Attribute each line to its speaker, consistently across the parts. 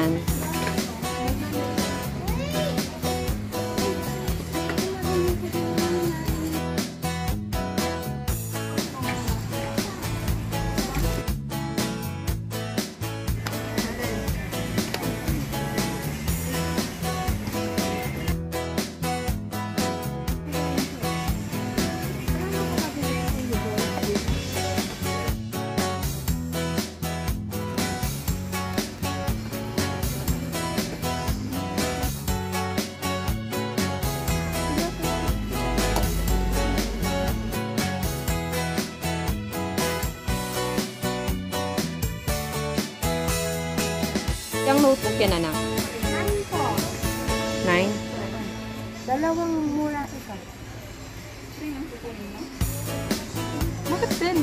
Speaker 1: yan. Yung notebook yan, anak?
Speaker 2: 9 po.
Speaker 1: 9?
Speaker 2: Dalawang mura isa. Ito yung kukunin mo? Bakit din?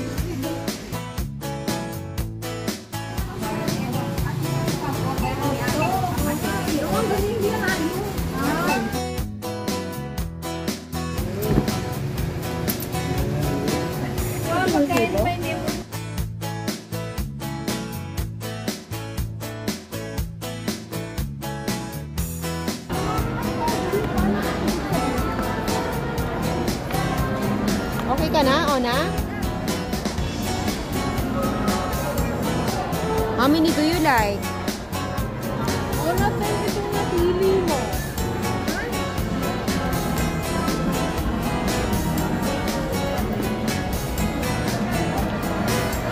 Speaker 1: Okay ka na, Ona? How many do you like?
Speaker 2: Wala tayo itong napili mo.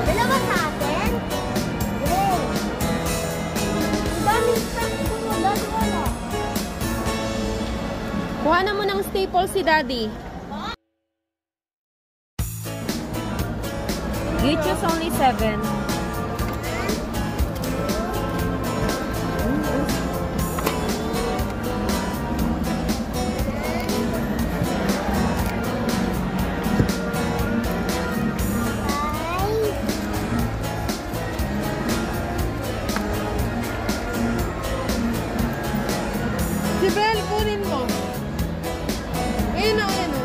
Speaker 2: Dalawa sa atin? Oo. Ang daming snack ko mo. Dati wala.
Speaker 1: Kuha na mo ng Staples si Daddy. You choose only 7.
Speaker 2: Si Belle, kunin mo. Ayun o, ayun o.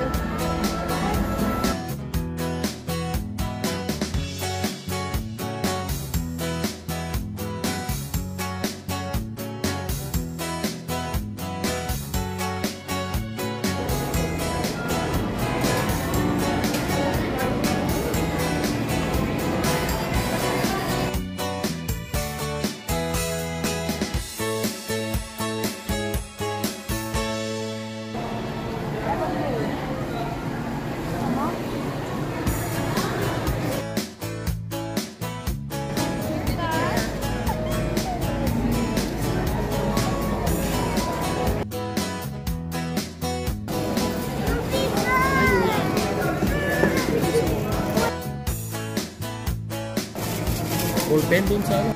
Speaker 3: Ballpen dun sa ano?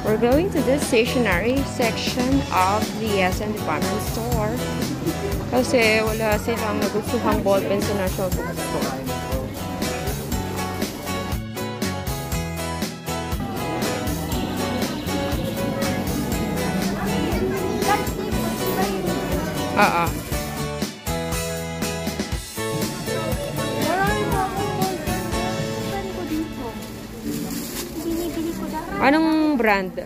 Speaker 1: We're going to the stationery section of the SM department store. Kasi wala silang nagustuhang ballpen sa National Bookstore.
Speaker 2: Marami pa akong ballpen. Saan ko dito? Binibili ko dahil.
Speaker 1: Anong brand?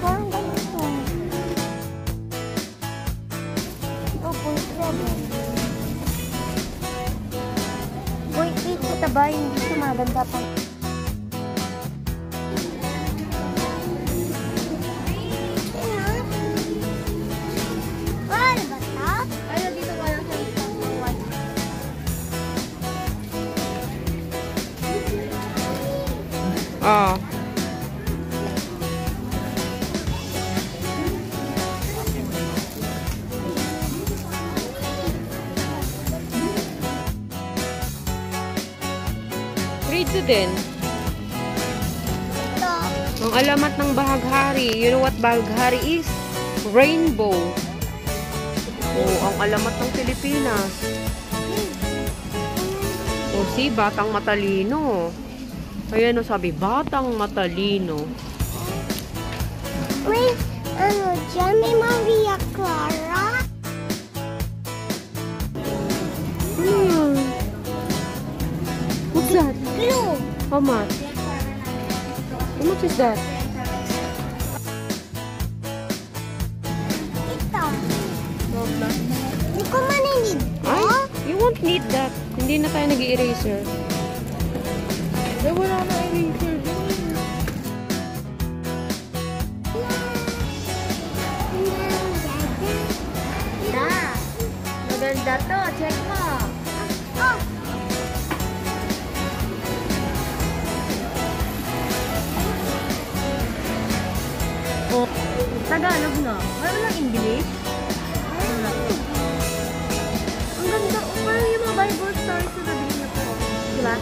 Speaker 2: Parang ganito. Oh, 0.7. Wait, mataba. Hindi ito maganda pa.
Speaker 1: Oh. Grade 2 din. Ang alamat ng bahaghari. You know what bahaghari is? Rainbow. Oh, ang alamat ng Pilipinas. Oh, si Batang Matalino. Ayan o, sabi, Batang Matalino.
Speaker 2: Wait, ano, dyan may Maria Clara?
Speaker 1: Ano yan? What's that?
Speaker 2: Glue.
Speaker 1: How much? How much is that?
Speaker 2: Ito.
Speaker 1: Sobra.
Speaker 2: Hindi ko maninid.
Speaker 1: Ay, you won't need that. Hindi na tayo nag-eraser.
Speaker 4: Eh, wala na eraser din.
Speaker 2: Maganda to. Check mo. Oh.
Speaker 4: Oh, Tagalog na. Wala lang English. Ang ganda. Parang yung mga Bible stories na nabili na to. Diba?